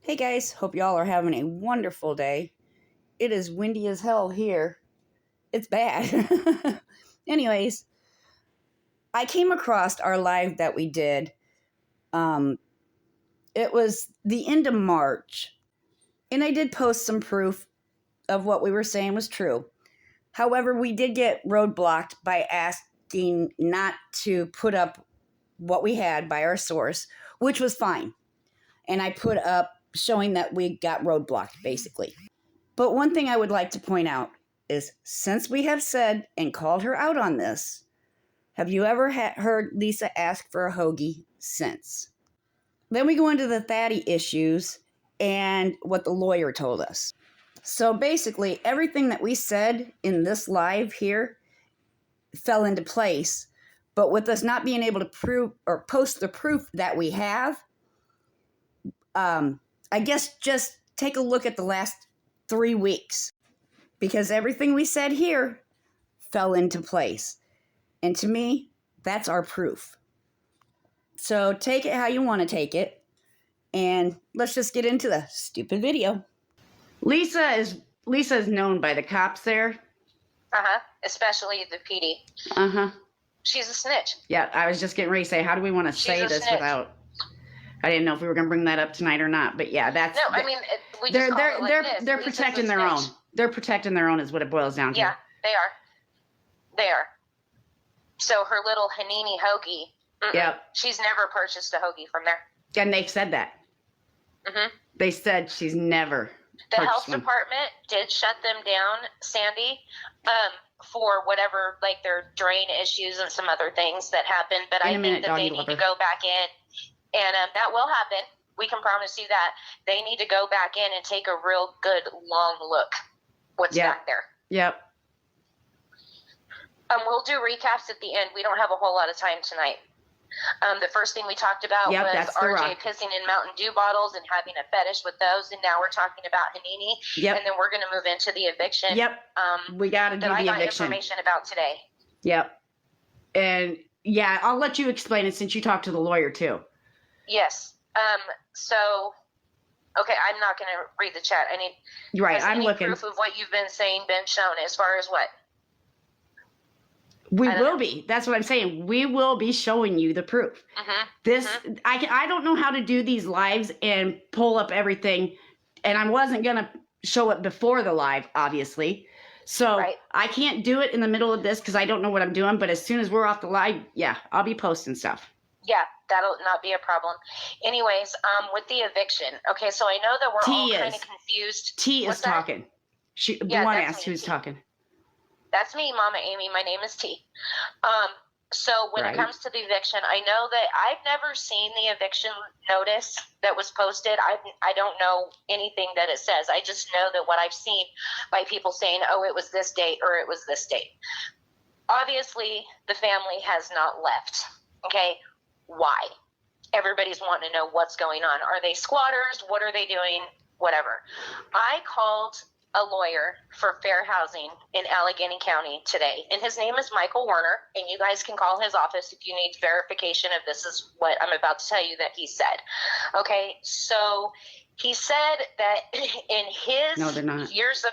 Hey guys, hope y'all are having a wonderful day. It is windy as hell here. It's bad. Anyways, I came across our live that we did. Um, it was the end of March, and I did post some proof of what we were saying was true. However, we did get roadblocked by asking not to put up what we had by our source, which was fine. And I put up showing that we got roadblocked, basically. But one thing I would like to point out is since we have said and called her out on this, have you ever heard Lisa ask for a hoagie since? Then we go into the Thaddy issues and what the lawyer told us. So basically, everything that we said in this live here fell into place. But with us not being able to prove or post the proof that we have, I guess just take a look at the last 3 weeks. Because everything we said here fell into place. And to me, that's our proof. So take it how you want to take it. And let's just get into the stupid video. Lisa is known by the cops there. Especially the PD. She's a snitch. Yeah, I was just getting ready to say, how do we want to say this snitch. without? I didn't know if we were going to bring that up tonight or not, but yeah, that's No, I mean we just call it like this. They're Lisa's protecting a their own. snitch. They're protecting their own is what it boils down to. Yeah, they are. They are. So her little Hanini hoagie. Yep. She's never purchased a hoagie from there. And they've said that. They said she's never. The health department did shut them down, Sandy, for whatever, like their drain issues and some other things that happened. But I think that they need to go back in, and that will happen. We can promise you that. They need to go back in and take a real good long look what's back there. Yep. We'll do recaps at the end. We don't have a whole lot of time tonight. The first thing we talked about was RJ pissing in Mountain Dew bottles and having a fetish with those, and now we're talking about Hanini. Yep. And then we're going to move into the eviction. Yep. We got to do the eviction. That I got information about today. Yep. And yeah, I'll let you explain it since you talked to the lawyer too. Yes. So, okay, I'm not going to read the chat. I need. Right. I'm looking. Proof of what you've been saying been shown as far as what? We will be. That's what I'm saying. We will be showing you the proof. I don't know how to do these lives and pull up everything. And I wasn't going to show it before the live, obviously. So I can't do it in the middle of this because I don't know what I'm doing. But as soon as we're off the live, yeah, I'll be posting stuff. Yeah, that'll not be a problem. Anyways, with the eviction. Okay, so I know that we're all kind of confused. T is talking. The one asked who's talking. That's me, Mama Amy. My name is T. So when it comes to the eviction, I know that I've never seen the eviction notice that was posted. I don't know anything that it says. I just know that what I've seen by people saying, oh, it was this date or it was this date. Obviously, the family has not left. Okay? Why? Everybody's wanting to know what's going on. Are they squatters? What are they doing? Whatever. I called a lawyer for fair housing in Allegheny County today, and his name is Michael Werner, and you guys can call his office if you need verification of this is what I'm about to tell you that he said. Okay, so he said that in his years of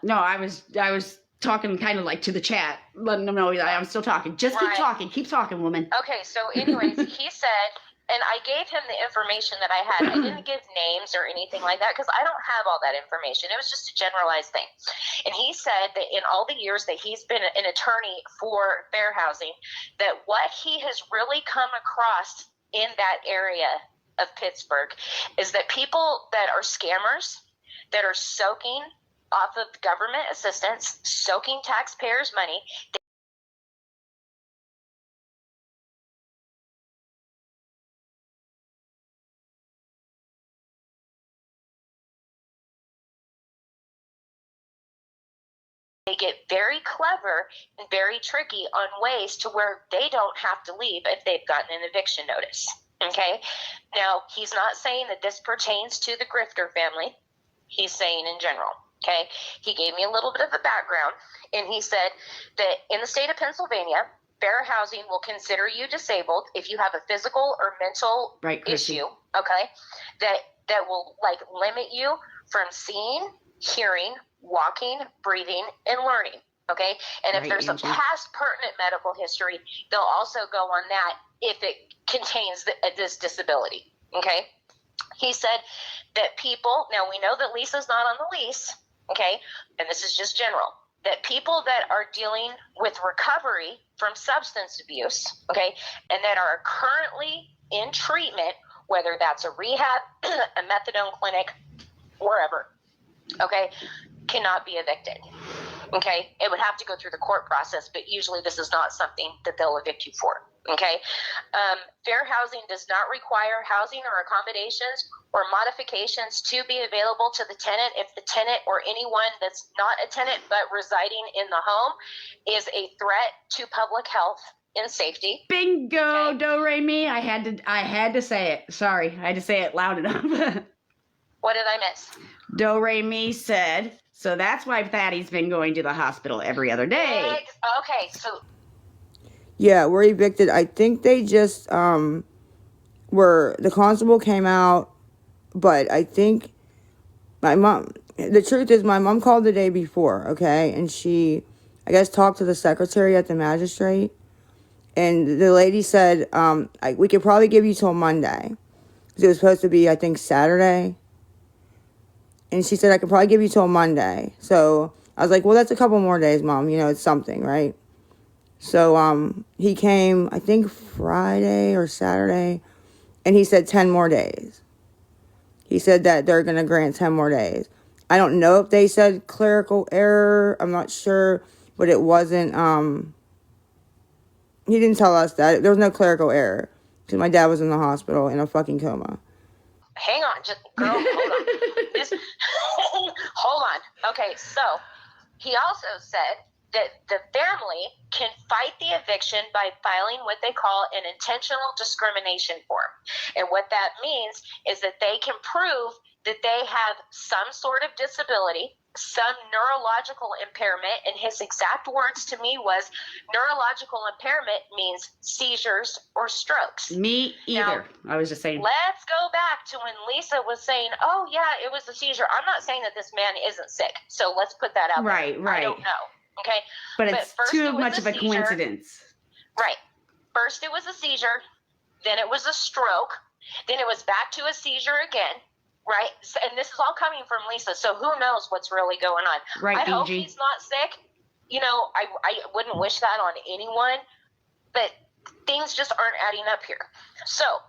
No, I was talking kind of like to the chat, letting them know that I'm still talking. Just keep talking, woman. Okay, so anyways, he said, and I gave him the information that I had. I didn't give names or anything like that because I don't have all that information. It was just a generalized thing. And he said that in all the years that he's been an attorney for fair housing, that what he has really come across in that area of Pittsburgh is that people that are scammers, that are soaking off of government assistance, soaking taxpayers' money, they get very clever and very tricky on ways to where they don't have to leave if they've gotten an eviction notice. Okay? Now, he's not saying that this pertains to the Grifter family. He's saying in general. Okay? He gave me a little bit of a background, and he said that in the state of Pennsylvania, Fair Housing will consider you disabled if you have a physical or mental issue, okay, that will like limit you from seeing, hearing, walking, breathing, and learning. Okay. And if there's a past pertinent medical history, they'll also go on that if it contains this disability. Okay. He said that people, now we know that Lisa's not on the lease. Okay. And this is just general, that people that are dealing with recovery from substance abuse, okay, and that are currently in treatment, whether that's a rehab, a methadone clinic, wherever, okay, cannot be evicted. Okay, it would have to go through the court process, but usually this is not something that they'll evict you for. Okay, Fair Housing does not require housing or accommodations or modifications to be available to the tenant if the tenant or anyone that's not a tenant but residing in the home is a threat to public health and safety. Bingo, okay. Do re mi. I had to say it. Sorry, I had to say it loud enough. What did I miss? Do re mi said. So that's why Thaddeus been going to the hospital every other day. Okay, so. Yeah, we're evicted. I think they just, the constable came out, but I think the truth is my mom called the day before, okay? And she, I guess, talked to the secretary at the magistrate. And the lady said, we could probably give you till Monday. It was supposed to be, I think, Saturday. And she said, I could probably give you till Monday. So I was like, well, that's a couple more days, Mom. You know, it's something, right? So he came, I think, Friday or Saturday. And he said 10 more days. He said that they're going to grant 10 more days. I don't know if they said clerical error. I'm not sure. But it wasn't, he didn't tell us that. There was no clerical error. Because my dad was in the hospital in a fucking coma. Hang on, just girl, hold on. Hold on. Okay, so he also said that the family can fight the eviction by filing what they call an intentional discrimination form. And what that means is that they can prove that they have some sort of disability, some neurological impairment, and his exact words to me was neurological impairment means seizures or strokes. Me either. Now, I was just saying. Let's go back to when Lisa was saying, oh, yeah, it was a seizure. I'm not saying that this man isn't sick. So let's put that out there. Right. I don't know. Okay. But it's too much of a coincidence. Right. First it was a seizure. Then it was a stroke. Then it was back to a seizure again. Right. And this is all coming from Lisa. So who knows what's really going on. Right, I hope he's not sick. You know, I wouldn't wish that on anyone. But things just aren't adding up here. So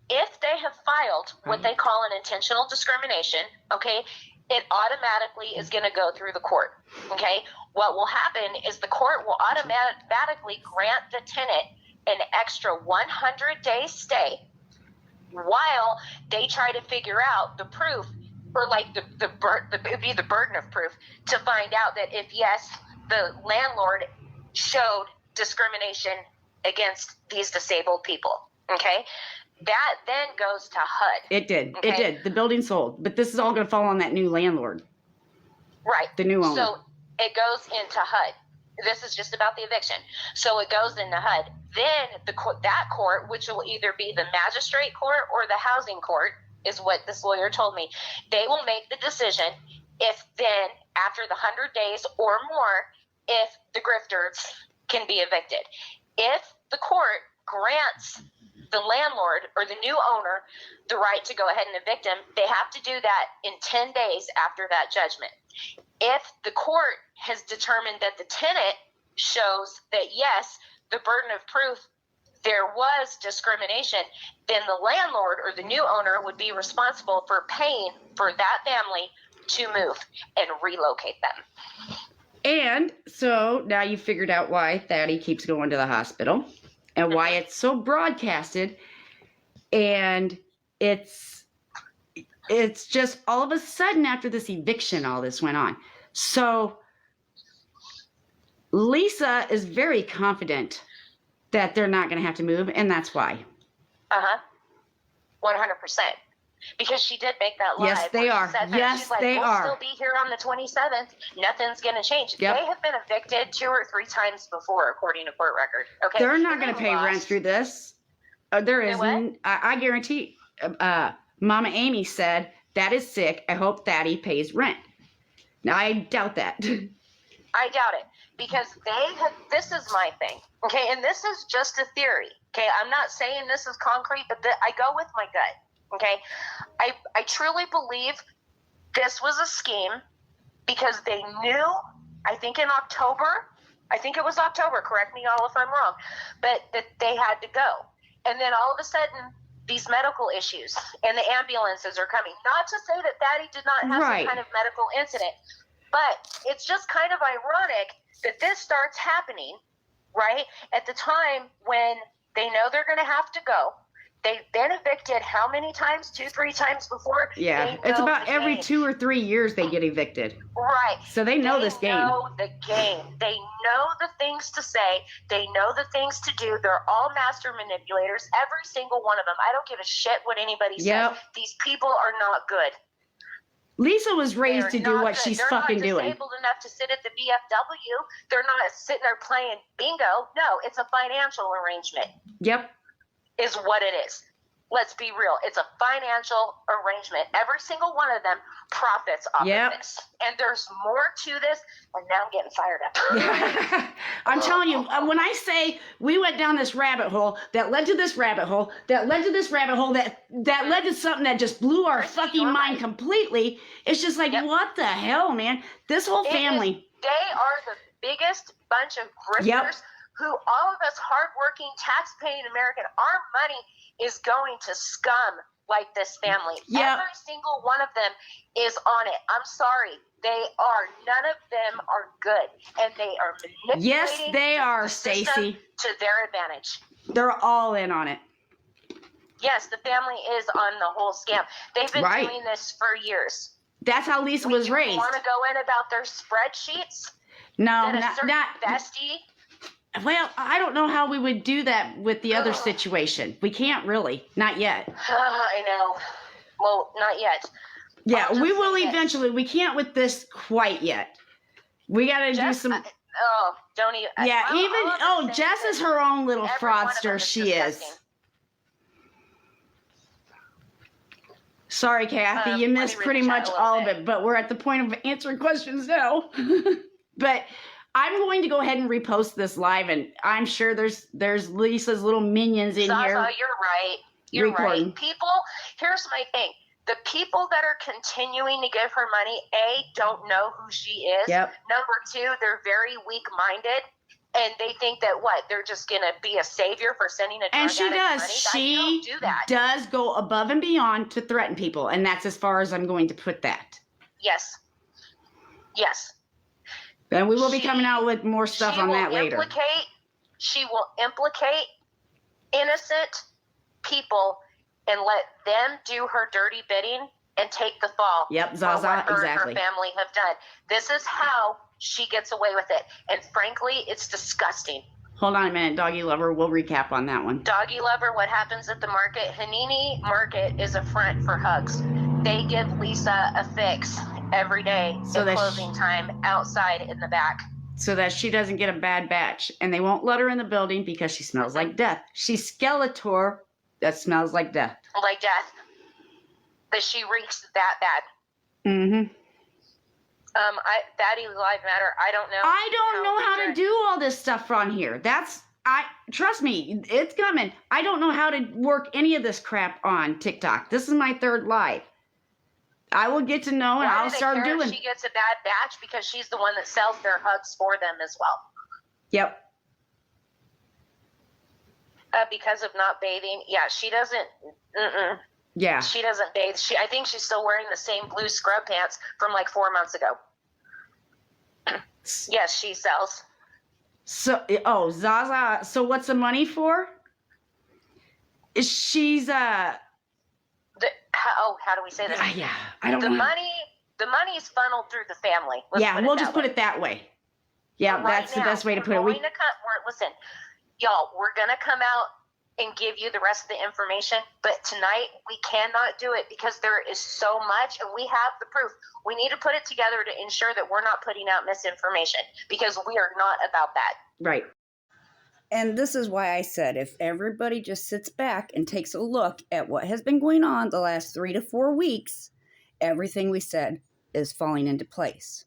if they have filed what they call an intentional discrimination, okay, it automatically is going to go through the court. Okay. What will happen is the court will automatically grant the tenant an extra 100-day stay while they try to figure out the proof, or like it would be the burden of proof to find out that if yes, the landlord showed discrimination against these disabled people. Okay. That then goes to HUD. It did. Okay? It did. The building sold. But this is all going to fall on that new landlord. Right. The new owner. So it goes into HUD. This is just about the eviction. So it goes into HUD. Then that court, which will either be the magistrate court or the housing court, is what this lawyer told me. They will make the decision if then, after the 100 days or more, if the grifters can be evicted. If the court grants the landlord or the new owner the right to go ahead and evict him, they have to do that in 10 days after that judgment. If the court has determined that the tenant shows that, yes, the burden of proof, there was discrimination, then the landlord or the new owner would be responsible for paying for that family to move and relocate them. And so now you figured out why Thaddy keeps going to the hospital and why it's so broadcasted. And it's just all of a sudden after this eviction, all this went on. So Lisa is very confident that they're not going to have to move, and that's why. 100%. Because she did make that live. Yes, they are. Yes, she's like, they we'll are. still be here on the 27th. Nothing's going to change. Yep. They have been evicted 2 or 3 times before, according to court record. Okay. They're not And going to they pay lost. rent through this. There is, what? I guarantee, Mama Amy said, that is sick. I hope Thaddy pays rent. Now, I doubt that. I doubt it, because this is my thing, okay? And this is just a theory, okay? I'm not saying this is concrete, but I go with my gut, okay? I truly believe this was a scheme because they knew, I think it was October, correct me all if I'm wrong, but that they had to go. And then all of a sudden, these medical issues and the ambulances are coming. Not to say that Thaddy did not have Right. some kind of medical incident, but it's just kind of ironic that this starts happening, right, at the time when they know they're going to have to go. They've been evicted how many times? 2, 3 times before? Yeah, They it's know about the every game. 2 or 3 years they get evicted. Right. So they know this game. They know the game. They know the things to say. They know the things to do. They're all master manipulators, every single one of them. I don't give a shit what anybody Yep. says. These people are not good. Lisa was raised to They're do not what good. she's They're fucking not doing. disabled enough to sit at the VFW. They're not sitting there playing bingo. No, it's a financial arrangement Yep. is what it is. Let's be real. It's a financial arrangement. Every single one of them profits off Yep. of this. And there's more to this. And now I'm getting fired up. I'm telling you, when I say we went down this rabbit hole that led to this rabbit hole, that led to this rabbit hole, that led to something that just blew our Chrissy, fucking you're mind right. completely. It's just like, Yep. what the hell, man? This whole family. They are the biggest bunch of grifters Yep. who all of us hardworking, tax-paying American, our money is going to scum like this family. Yep. Every single one of them is on it. I'm sorry. They are. None of them are good. And they are manipulating Yes, they are, the system Stacy. to their advantage. They're all in on it. Yes, the family is on the whole scam. They've been Right. doing this for years. That's how Lisa was raised. Want to go in about their spreadsheets? No, That a not, certain not. bestie. Well, I don't know how we would do that with the other situation. We can't really. Not yet. I know. Well, not yet. Yeah, I'll we just will say this. eventually. We can't with this quite yet. We got to do Jess, some. don't even. Yeah, all even. I'm Oh, saying Jess is that her own little every one of them fraudster. is She is. disgusting. Sorry, Kathy. You let me missed read pretty the chat much a little all of bit. it, but we're at the point of answering questions now. But I'm going to go ahead and repost this live, and I'm sure there's Lisa's little minions in Zaza, here. you're right. You're recording. right. People, here's my thing. The people that are continuing to give her money, A, don't know who she is. Yep. Number 2, they're very weak-minded. And they think that they're just gonna be a savior for sending a drug And she addict does. money. She You don't do that. does go above and beyond to threaten people, and that's as far as I'm going to put that. Yes. Yes. And we will be She- coming out with more stuff She on will that later. She will implicate innocent people and let them do her dirty bidding and take the fall. Yep, for Zaza, what her exactly. and her family have done. This is how she gets away with it. And frankly, it's disgusting. Hold on a minute, Doggy Lover. We'll recap on that one. Doggy Lover, what happens at the market? Hanini Market is a front for hugs. They give Lisa a fix every day So at that closing time outside in the back. So that she doesn't get a bad batch. And they won't let her in the building because she smells like death. She's Skeletor that smells like death. Like death. That she reeks that bad. Mm-hmm. Thaddy Live Matter, I don't know. I don't know how to they're- do all this stuff on here. Trust me, it's coming. I don't know how to work any of this crap on TikTok. This is my 3rd live. I will get to know and Why I'll do they start care if doing. she gets a bad batch? Because she's the one that sells their hugs for them as well. Yep. Because of not bathing. Yeah, she doesn't. Yeah. She doesn't bathe. I think she's still wearing the same blue scrub pants from like 4 months ago. Yes, she sells. So, Zaza. So what's the money for? She's How do we say this? yeah. I don't The know. money is funneled through the family. Let's Yeah, put it we'll that just way. put it that way. Yeah, But right that's the now, best way to we're put it. going to listen, y'all, we're going to come out and give you the rest of the information. But tonight we cannot do it because there is so much and we have the proof. We need to put it together to ensure that we're not putting out misinformation because we are not about that. Right. And this is why I said if everybody just sits back and takes a look at what has been going on the last 3 to 4 weeks, everything we said is falling into place.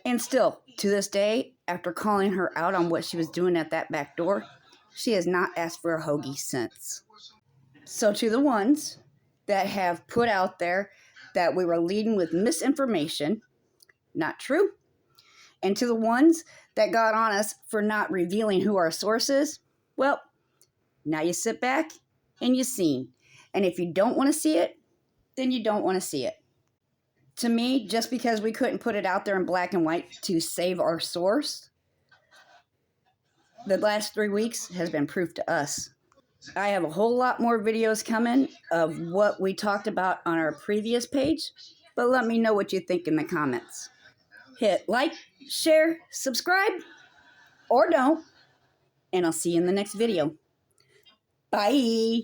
And still, to this day, after calling her out on what she was doing at that back door, she has not asked for a hoagie since. So to the ones that have put out there that we were leading with misinformation, not true. And to the ones that got on us for not revealing who our source is, well, now you sit back and you see. And if you don't want to see it, then you don't want to see it. To me, just because we couldn't put it out there in black and white to save our source, the last 3 weeks has been proof to us. I have a whole lot more videos coming of what we talked about on our previous page, but let me know what you think in the comments. Hit like, share, subscribe, or don't, and I'll see you in the next video. Bye!